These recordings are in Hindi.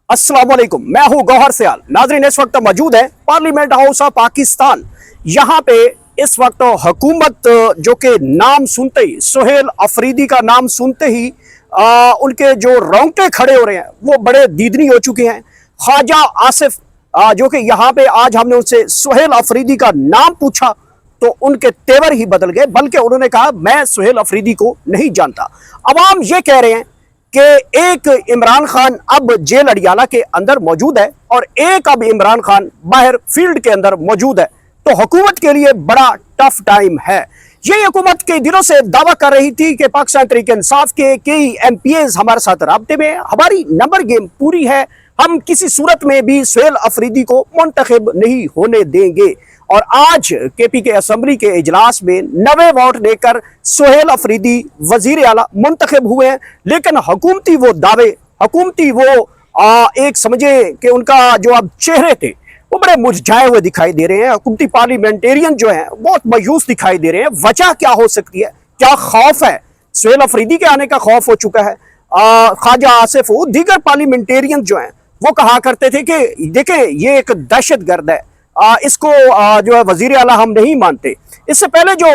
अस्सलाम वालेकुम, मैं हूं गौहर सयाल। नाज़रीन, इस वक्त मौजूद है पार्लियामेंट हाउस ऑफ पाकिस्तान। यहाँ पे इस वक्त हुकूमत जो कि नाम सुनते ही, सुहेल अफरीदी का नाम सुनते ही उनके जो रोंगटे खड़े हो रहे हैं वो बड़े दीदनी हो चुके हैं। ख्वाजा आसिफ जो कि यहाँ पे आज हमने उनसे सुहेल अफरीदी का नाम पूछा तो उनके तेवर ही बदल गए, बल्कि उन्होंने कहा मैं सुहेल अफरीदी को नहीं जानता। अवाम ये कह रहे हैं कि एक इमरान खान अब जेल अडियाला के अंदर मौजूद है और एक अब इमरान खान बाहर फील्ड के अंदर मौजूद है, तो हुकूमत के लिए बड़ा टफ टाइम है। ये हुकूमत कई दिनों से दावा कर रही थी कि पाकिस्तान तहरीक इंसाफ के कई MPAs हमारे साथ राब्ते में, हमारी नंबर गेम पूरी है, हम किसी सूरत में भी सुहेल अफरीदी को मुंतखब नहीं होने देंगे। और आज KP के असेंबली के इजलास में 90 वोट लेकर सुहेल अफरीदी वजीर आला मुंतखब हुए हैं, लेकिन हुकूमती वो दावे, हुकूमती वो एक समझे कि उनका जो अब चेहरे थे वो बड़े मुरझाए हुए दिखाई दे रहे हैं। हुकूमती पार्लियामेंटेरियन जो हैं बहुत मायूस दिखाई दे रहे हैं। वजह क्या हो सकती है? क्या खौफ है? सुहेल अफरीदी के आने का खौफ हो चुका है। ख्वाजा आसिफ वो दीगर पार्लियामेंटेरियन जो हैं वो कहा करते थे कि देखें ये एक दहशत गर्द है, इसको जो है वजीर आला हम नहीं मानते। इससे पहले जो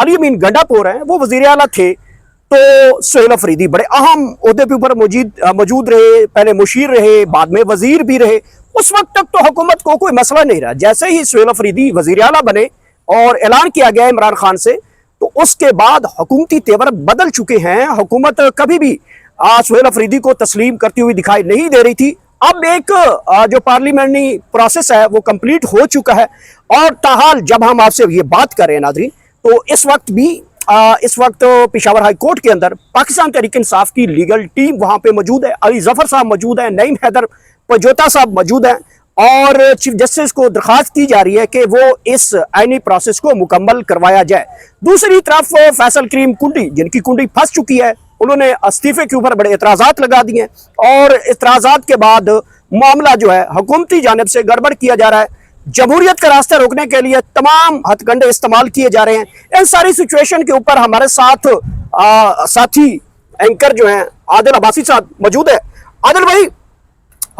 अली अमीन गंडापुर हैं वो वजीर आला थे, तो सुहेल अफरीदी बड़े अहम ओहदे पे ऊपर मौजूद रहे, पहले मुशीर रहे, बाद में वजीर भी रहे। उस वक्त तक तो हुकूमत को कोई मसला नहीं रहा। जैसे ही सुहेल अफरीदी वजीर आला बने और ऐलान किया गया इमरान खान से, तो उसके बाद हुकूमती तेवर बदल चुके हैं। हुकूमत कभी भी सुहेल अफरीदी को तस्लीम करती हुई दिखाई नहीं दे रही थी। अब एक जो पार्लियामेंट्री प्रोसेस है वो कंप्लीट हो चुका है और ताहाल जब हम आपसे ये बात कर रहे हैं नाज़रीन, तो इस वक्त भी इस वक्त पेशावर हाई कोर्ट के अंदर पाकिस्तान तहरीक इंसाफ की लीगल टीम वहां पे मौजूद है। अली जफर साहब मौजूद है, नईम हैदर पजोता साहब मौजूद हैं और चीफ जस्टिस को दरख्वास्त की जा रही है कि वो इस आईनी प्रोसेस को मुकम्मल करवाया जाए। दूसरी तरफ फैसल करीम कुंडी, जिनकी कुंडी फंस चुकी है, उन्होंने इस्तीफे के ऊपर बड़े एतराज़ात लगा दिए और एतराज़ात के बाद मामला जो है हुकूमती जानिब से गड़बड़ किया जा रहा है। जमहूरियत का रास्ता रोकने के लिए तमाम हथकंडे इस्तेमाल किए जा रहे हैं। इन सारी सिचुएशन के ऊपर हमारे साथ साथी एंकर जो हैं आदिल अब्बासी साहब मौजूद है। आदिल भाई,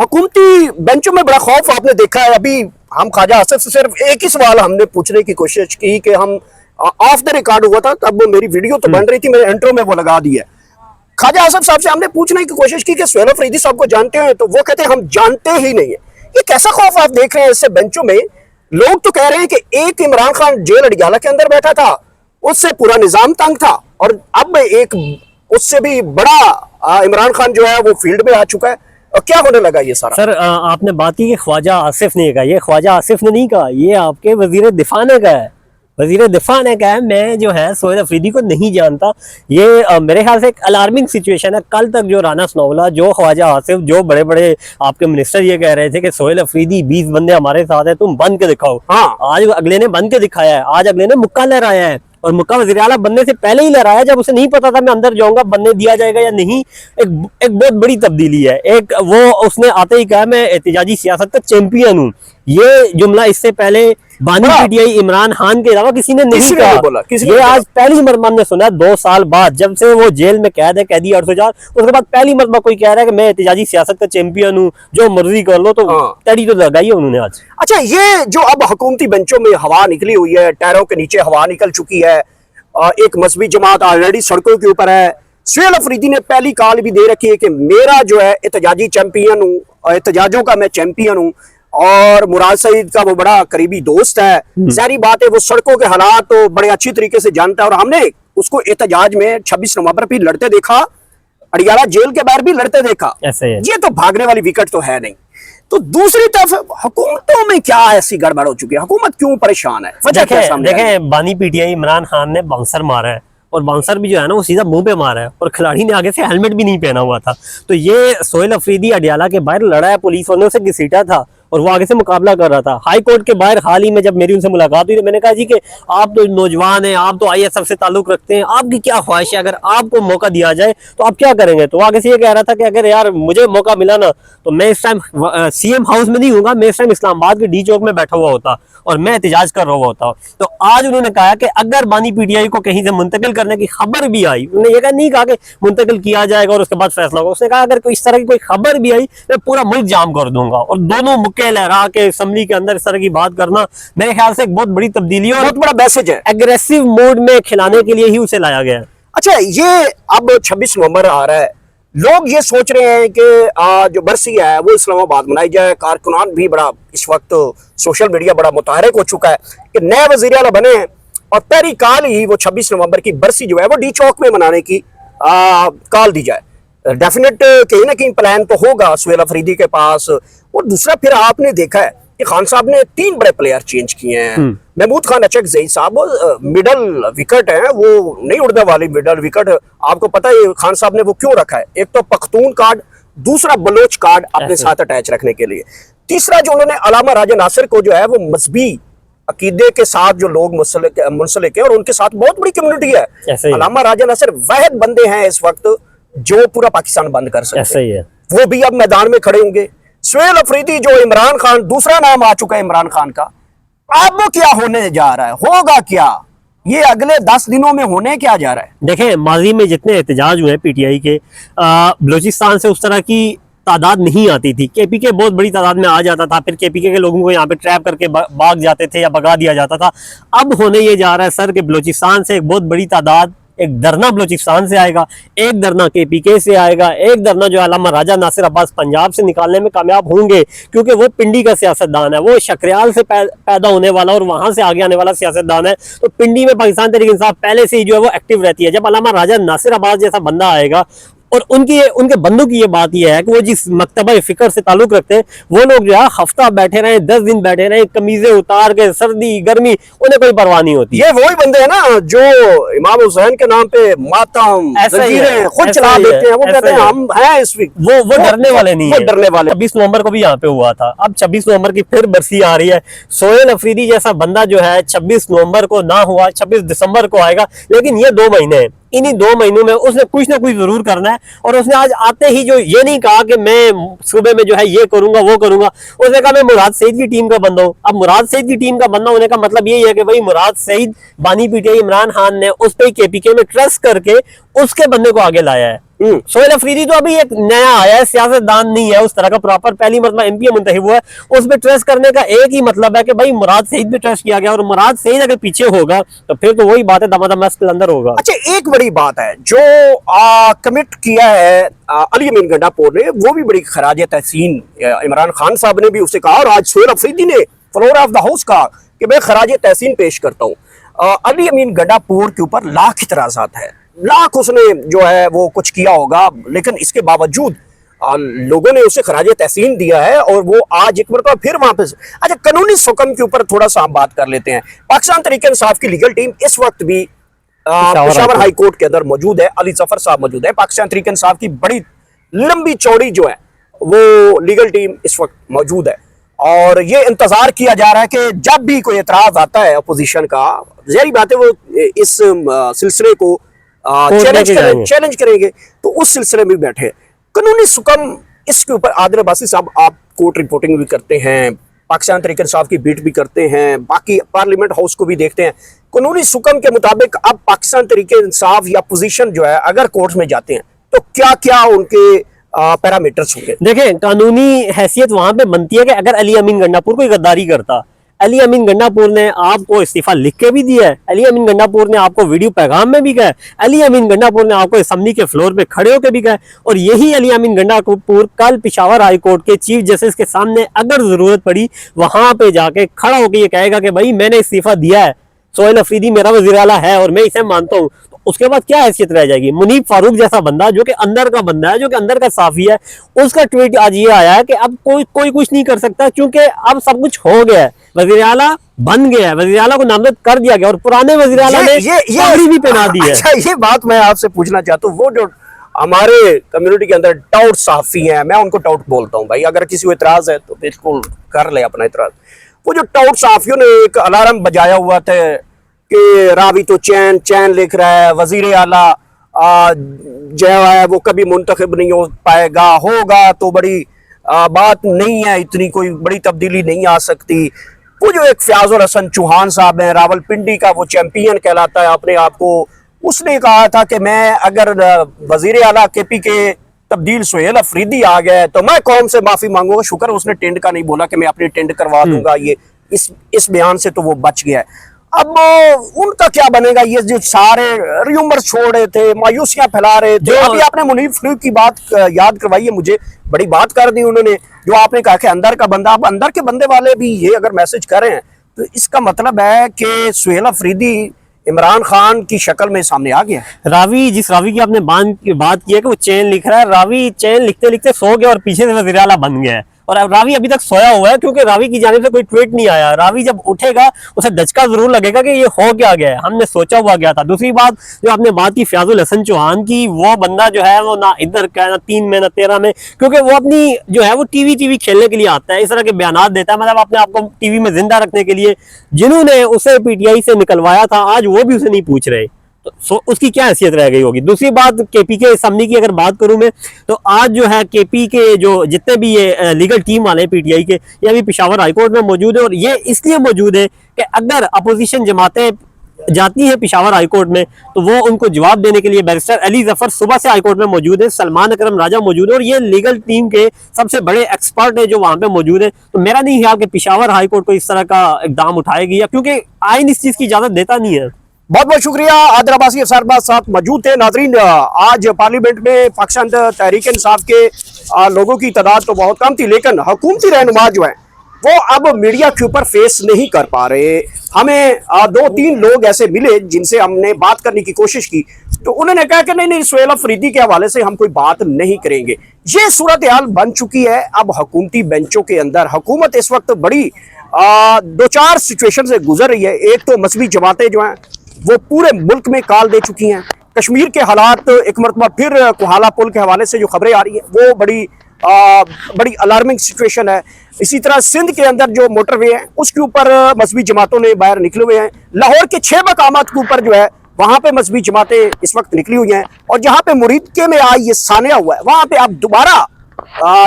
हुकूमती बेंचों में बड़ा खौफ आपने देखा है। अभी हम ख्वाजा आसिफ से सिर्फ एक ही सवाल हमने पूछने की कोशिश की कि हम ऑफ द रिकॉर्ड हुआ था, तब मेरी वीडियो तो बन रही थी, मेरे इंट्रो में वो लगा दी है। ख्वाजा आसिफ साहब से हमने पूछने की कोशिश की कि सुहेल अफरीदी साहब को जानते हैं, तो वो कहते हैं हम जानते ही नहीं है। ये कैसा खौफ आप देख रहे हैं इससे बेंचों में? लोग तो कह रहे हैं कि एक इमरान खान जेल अडियाला के अंदर बैठा था, उससे पूरा निजाम तंग था, और अब एक उससे भी बड़ा इमरान खान जो है वो फील्ड में आ चुका है। और क्या होने लगा ये सारा? सर, आपने बात की कि ख्वाजा आसिफ ने कहा, ये ख्वाजा आसिफ ने नहीं कहा, ये आपके वजीर दिफा ने कहा है। वजीर दिफा ने कहा है मैं जो है सुहेल अफरीदी को नहीं जानता। ये मेरे ख्याल से एक अलार्मिंग सिचुएशन है। कल तक जो राना सनाउल्लाह, जो ख्वाजा आसिफ, जो बड़े बड़े आपके मिनिस्टर ये कह रहे थे कि सुहेल अफरीदी 20 बंदे हमारे साथ है, तुम बन के दिखाओ। हाँ, आज अगले ने बन के दिखाया है, आज अगले ने मुक्का लहराया है, और मुक्का वज़ीर आला बनने से पहले ही लहराया जब उसे नहीं पता था मैं अंदर जाऊंगा, बनने दिया जाएगा या नहीं। एक बहुत बड़ी तब्दीली है। एक वो उसने आते ही कहा मैं एहतिजाजी सियासत का चैंपियन हूँ। ये जुमला इससे पहले बानी PTI इमरान खान के अलावा किसी ने नहीं कहा। ये आज पहली मरतबा हमने सुना 2 साल बाद, जब से वो जेल में कैद है, कैदी 804, उसके बाद पहली मरतबा कोई कह रहा है कि मैं एहतिजाजी सियासत का चैंपियन हूँ, जो मर्जी कर लो। तो तड़ी तो लगाई है उन्होंने आज। अच्छा, ये जो अब हुकूमती बेंचों में हवा निकली हुई है, टायरों के नीचे हवा निकल चुकी है, एक मजहबी जमात ऑलरेडी सड़कों के ऊपर है। सुहेल अफरीदी ने पहली कॉल भी दे रखी है कि मेरा जो है एहतजाजी चैंपियन हूँ, एहतजाजों का मैं चैंपियन हूँ, और मुराद सईद का वो बड़ा करीबी दोस्त है। जाहिर बात है वो सड़कों के हालात तो बड़े अच्छी तरीके से जानता है, और हमने उसको एहतजाज में 26 नवंबर भी लड़ते देखा, अडियाला जेल के बाहर भी लड़ते देखा। ये तो भागने वाली विकेट तो है नहीं। तो दूसरी तरफ हुकूमतों में क्या ऐसी गड़बड़ हो चुकी है? हुकूमत क्यों परेशान है? देखें, बानी PTI इमरान खान ने बाउंसर मारा है, और बाउंसर भी जो है ना वो सीधा मुंह पे मारा है, और खिलाड़ी ने आगे से हेलमेट भी नहीं पहना हुआ था। तो ये सुहेल अफरीदी अडियाला के बाहर लड़ा है, पुलिस वालों से घसीटा था, और वो आगे से मुकाबला कर रहा था। हाई कोर्ट के बाहर हाल ही में जब मेरी उनसे मुलाकात हुई तो मैंने कहा जी कि आप तो नौजवान हैं, आप तो ISF से ताल्लुक रखते हैं, आपकी क्या ख्वाहिश है, अगर आपको मौका दिया जाए तो आप क्या करेंगे? तो वो आगे से ये कह रहा था कि अगर यार मुझे मौका मिला ना तो मैं इस टाइम CM हाउस में नहीं हूँगा, मैं इस टाइम इस्लामाबाद के D चौक में बैठा हुआ होता और मैं एहतजाज कर रहा होता। तो आज उन्होंने कहा कि अगर बानी PTI को कहीं से मुंतकिल करने की खबर भी आई, उन्होंने ये नहीं कहा कि मुंतकिल किया जाएगा और उसके बाद फैसला होगा, उसने कहा अगर कोई इस तरह की कोई खबर भी आई मैं पूरा मुल्क जाम कर दूंगा। और दोनों मुक्के लहरा के असेंबली के अंदर इस तरह की बात करना मेरे ख्याल से एक बहुत बड़ी तब्दीली है और बहुत बड़ा मैसेज है। एग्रेसिव मोड में खिलाने के लिए ही उसे लाया गया है। अच्छा, ये अब 26 नवंबर आ रहा है, लोग ये सोच रहे हैं कि जो बरसी है वो इस्लामाबाद मनाई जाए। कारकुनान भी बड़ा इस वक्त सोशल मीडिया बड़ा मुतहरिक हो चुका है कि नए वज़ीर आला बने हैं और पहली काल ही वो 26 नवंबर की बरसी जो है वो D चौक में मनाने की कॉल दी जाए। डेफिनेट कहीं ना कहीं प्लान तो होगा सुहेल अफरीदी के पास। और दूसरा, फिर आपने देखा है कि खान साहब ने 3 बड़े प्लेयर चेंज किए हैं। महमूद खान अचकज़ई साहब मिडल विकेट है, वो नहीं उड़ने वाली मिडल विकेट। आपको पता है खान साहब ने वो क्यों रखा है? एक तो पख्तून कार्ड, दूसरा बलोच कार्ड अपने साथ अटैच रखने के लिए। तीसरा, जो उन्होंने अलामा राजा नासिर को जो है वो मजहबी अकीदे के साथ जो लोग मुंसलिक है और उनके साथ बहुत बड़ी कम्युनिटी है। अलामा राजा नासिर वाहिद बंदे हैं इस वक्त जो पूरा पाकिस्तान बंद कर सकते हैं, वो भी अब मैदान में खड़े होंगे। सुहेल अफरीदी, जो इमरान खान, दूसरा नाम आ चुका है इमरान खान का, अब वो क्या होने जा रहा है, होगा क्या, ये अगले 10 दिनों में होने क्या जा रहा है? देखें, माजी में जितने एहतजाज हुए PTI के, बलूचिस्तान से उस तरह की तादाद नहीं आती थी। KPK बहुत बड़ी तादाद में आ जाता था, फिर KPK के लोगों को यहाँ पे ट्रैप करके भाग जाते थे या भगा दिया जाता था। अब होने ये जा रहा है सर कि बलूचिस्तान से एक बहुत बड़ी तादाद, एक धरना बलूचिस्तान से आएगा, एक धरना KPK से आएगा, एक धरना जो अल्लामा राजा नासिर अब्बास पंजाब से निकालने में कामयाब होंगे क्योंकि वो पिंडी का सियासतदान है, वो शकरियाल से पैदा होने वाला और वहां से आगे आने वाला सियासतदान है। तो पिंडी में पाकिस्तान तहरीक इंसाफ पहले से ही जो है वो एक्टिव रहती है। जब अल्लामा राजा नासिर अब्बास जैसा बंदा आएगा और उनके बंदों की ये बात ये है कि वो जिस मकतबा फिक्र से ताल्लुक रखते हैं वो लोग जो है हफ्ता बैठे रहे, 10 दिन बैठे रहे, कमीजें उतार के, सर्दी गर्मी, उन्हें कोई परवाह नहीं होती। ये वही बंदे हैं ना जो इमाम हुसैन के नाम पे मातम जंजीरें खुद चला देते हैं। वो कहते हैं हम हैं इस वीक, वो डरने वाले नहीं है। डरने वाले 26 नवंबर को भी यहाँ पे हुआ था, अब 26 नवंबर की फिर बरसी आ रही है। सोहेल अफरीदी जैसा बंदा जो है 26 नवंबर को ना हुआ, 26 दिसंबर को आएगा, लेकिन ये 2 महीने हैं, इन्हीं 2 महीनों में उसने कुछ ना कुछ जरूर करना है। और उसने आज आते ही जो ये नहीं कहा कि मैं सुबह में जो है ये करूंगा वो करूंगा, उसने कहा मैं मुराद सईद की टीम का बंदा हूं। अब मुराद सईद की टीम का बंदा होने का मतलब यही है कि भाई मुराद सईद, बानी PTI इमरान खान ने उस पर KPK में ट्रस्ट करके उसके बंदे को आगे लाया है। सोहेल अफरीदी तो अभी एक नया आया है, सियासतदान नहीं है उस तरह का, प्रॉपर पहली मरतबा MP मुंतखब हुआ है। उस पर ट्रस्ट करने का एक ही मतलब है कि भाई मुराद सईद पे ट्रस्ट किया गया और मुराद सईद अगर पीछे होगा तो फिर तो वही बात है, दमादम के अंदर होगा। अच्छा, एक बड़ी बात है जो कमिट किया है अली अमीन गंडापुर ने, वो भी बड़ी खराज तहसीन इमरान खान साहब ने भी उसे कहा और आज सोहेल अफरीदी ने फ्लोर ऑफ द हाउस कहा कि मैं खराज तहसीन पेश करता हूँ। अली अमीन गंडापुर के ऊपर लाख इतराज़ात है, लाख उसने जो है वो कुछ किया होगा, लेकिन इसके बावजूद लोगों ने उसे खराज तहसीन दिया है और वो आज एक मरतबा फिर वहां पे। अच्छा, कानूनी हुक्म के ऊपर थोड़ा सा आप बात कर लेते हैं। पाकिस्तान तहरीक इंसाफ की लीगल टीम इस वक्त भी पेशावर हाई कोर्ट के अंदर मौजूद है। अली जफर साहब मौजूद है। पाकिस्तान तहरीक इंसाफ की बड़ी लंबी चौड़ी जो है वो लीगल टीम इस वक्त मौजूद है और ये इंतजार किया जा रहा है कि जब भी कोई एतराज आता है अपोजिशन का, ज़ाहिर बात है वो इस सिलसिले को चैलेंज करेंगे, तो उस सिलसिले में बैठे। कानूनी हुक्म इसके ऊपर आदिल अब्बासी साहब, आप कोर्ट रिपोर्टिंग भी करते हैं, पाकिस्तान तहरीक इंसाफ की बीट भी करते हैं, बाकी पार्लियामेंट हाउस को भी देखते हैं। कानूनी हुक्म के मुताबिक अब पाकिस्तान तहरीक इंसाफ या अपोजिशन जो है अगर कोर्ट में जाते हैं तो क्या क्या उनके पैरामीटर्स होंगे? देखें, कानूनी हैसियत वहां पे बनती है कि अगर अली अमीन गंडापुर कोई गद्दारी करता, अली अमीन गंडापुर ने आपको इस्तीफा लिख के भी दिया है, अली अमीन गंडापुर ने आपको वीडियो पैगाम में भी कहा, अली अमीन गंडापुर ने आपको असेंबली के फ्लोर पे खड़े होकर भी कहा, और यही अली अमीन गंडापुर कल पेशावर हाई कोर्ट के चीफ जस्टिस के सामने अगर जरूरत पड़ी वहां पे जाके खड़ा होकर ये कहेगा कि भाई मैंने इस्तीफा दिया है, सोहेल अफरीदी मेरा वज़ीर आला है और मैं इसे मानता हूँ, तो उसके बाद क्या हैसियत रह जाएगी? मुनीब फारूक जैसा बंदा जो कि अंदर का बंदा है, जो कि अंदर का साफी है, उसका ट्वीट आज ये आया है कि अब कोई कुछ नहीं कर सकता क्योंकि अब सब कुछ हो गया है, वज़ीर आला बन गया है, वज़ीर आला को नामजद कर दिया गया और पुराने वज़ीर आला ने पगड़ी भी पहना दी है। अच्छा, ये बात मैं आपसे पूछना चाहता हूँ, वो जो हमारे कम्युनिटी के अंदर टाउट सहाफ़ी हैं, मैं उनको टाउट बोलता हूँ भाई, अगर किसी को इतराज़ है तो बिल्कुल कर ले अपना इतराज़। वो जो टाउट सहाफ़ियों ने एक अलार्म बजाया हुआ था कि रावी तो चैन चैन लिख रहा है, वज़ीर आला जो है वो कभी मुंतखब नहीं हो पाएगा, होगा तो बड़ी बात नहीं है, इतनी कोई बड़ी तब्दीली नहीं आ सकती। वो जो एक फयाजुल हसन चौहान साहब हैं, रावलपिंडी का वो चैंपियन कहलाता है अपने आप को, उसने कहा था कि मैं अगर वजीर आला KP के तब्दील सुहेल अफरीदी आ गए तो मैं कौम से माफ़ी मांगूंगा। शुक्र उसने टेंड का नहीं बोला कि मैं अपनी टेंड करवा दूंगा, ये इस बयान से तो वो बच गया है। अब उनका क्या बनेगा, ये जो सारे र्यूमर छोड़ रहे थे, मायूसियां फैला रहे थे। अभी आपने मुनीफ फरीद की बात याद करवाई है मुझे, बड़ी बात कर दी उन्होंने, जो आपने कहा कि अंदर का बंदा, अब अंदर के बंदे वाले भी ये अगर मैसेज कर रहे हैं तो इसका मतलब है कि सुहेल अफरीदी इमरान खान की शक्ल में सामने आ गया। रावी, जिस रावी की आपने बात की है कि वो चैन लिख रहा है, रावी चैन लिखते लिखते सो गया और पीछे से वज़ीर आला बन गया है। और अब रावी अभी तक सोया हुआ है क्योंकि रावी की जानिब से कोई ट्वीट नहीं आया। रावी जब उठेगा उसे दचका जरूर लगेगा कि ये हो क्या गया है, हमने सोचा हुआ गया था। दूसरी बात जो आपने बात की फयाजुल हसन चौहान की, वो बंदा जो है वो ना इधर का ना 3 में ना 13 में, क्योंकि वो अपनी जो है वो टीवी खेलने के लिए आता है, इस तरह के बयान देता है, मतलब अपने आपको टीवी में जिंदा रखने के लिए। जिन्होंने उसे PTI से निकलवाया था आज वो भी उसे नहीं पूछ रहे, तो उसकी क्या हैसियत रह गई होगी। दूसरी बात KP के असम्बली की अगर बात करूं मैं, तो आज जो है KP के जो जितने भी ये लीगल टीम वाले हैं PTI के, ये अभी पेशावर हाईकोर्ट में मौजूद है। और ये इसलिए मौजूद है कि अगर अपोजिशन जमातें जाती है पेशावर हाईकोर्ट में तो वो उनको जवाब देने के लिए बैरिस्टर अली जफर सुबह से हाईकोर्ट में मौजूद है, सलमान अकरम राजा मौजूद है और ये लीगल टीम के सबसे बड़े एक्सपर्ट है जो वहां पे मौजूद है। तो मेरा नहीं ख्याल कि पेशावर हाईकोर्ट को इस तरह का इकदाम उठाएगी, या क्योंकि आइन इस चीज की इजाजत देता नहीं है। बहुत बहुत शुक्रिया। आदिल अब्बासी अफसार साथ मौजूद थे। नाजरीन, आज पार्लियामेंट में पाकिस्तान तहरीक इंसाफ के लोगों की तादाद तो बहुत कम थी, लेकिन हुकूमती रहनुमा जो है वो अब मीडिया के ऊपर फेस नहीं कर पा रहे। हमें 2-3 लोग ऐसे मिले जिनसे हमने बात करने की कोशिश की, तो उन्होंने कहा कि नहीं सुहेल अफरीदी के हवाले से हम कोई बात नहीं करेंगे। ये सूरत हाल बन चुकी है अब हुकूमती बेंचों के अंदर। हुकूमत इस वक्त बड़ी 2-4 सिचुएशन से गुजर रही है। एक तो मजहबी जमातें जो हैं वो पूरे मुल्क में काल दे चुकी हैं। कश्मीर के हालात एक मरतबा फिर कोहाला पुल के हवाले से जो खबरें आ रही है वो बड़ी अलार्मिंग सिचुएशन है। इसी तरह सिंध के अंदर जो मोटरवे है उसके ऊपर मजहबी जमातों ने बाहर निकले हुए हैं। लाहौर के 6 मकामात के ऊपर जो है वहां पे मजहबी जमातें इस वक्त निकली हुई हैं, और जहां पे मुरीदके में आज ये सानिया हुआ है वहां पे अब दोबारा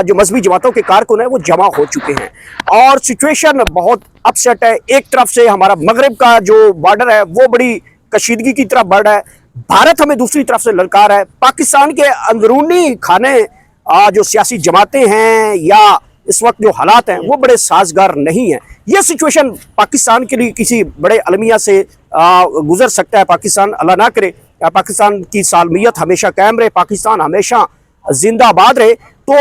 जो मजहबी जमातों के कारकुन है वो जमा हो चुके हैं और सिचुएशन बहुत अपसेट है। एक तरफ से हमारा मगरब का जो बॉर्डर है वो बड़ी कशीदगी की तरफ बढ़ रहा है, भारत हमें दूसरी तरफ से ललकार है। पाकिस्तान के अंदरूनी खाने जो सियासी जमातें हैं या इस वक्त जो हालात हैं वो बड़े साजगार नहीं है। ये सिचुएशन पाकिस्तान के लिए किसी बड़े अलमिया से गुजर सकता है। पाकिस्तान अल्लाह ना करे, पाकिस्तान की सालमियत हमेशा कायम रहे, पाकिस्तान हमेशा जिंदाबाद रहे। तो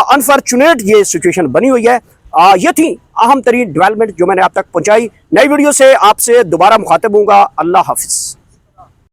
अनफॉर्चुनेट ये सिचुएशन बनी हुई है। ये थी अहम तरीन डेवलपमेंट जो मैंने आप तक पहुंचाई। नई वीडियो से आपसे दोबारा मुखातिब होऊंगा। अल्लाह हाफिज।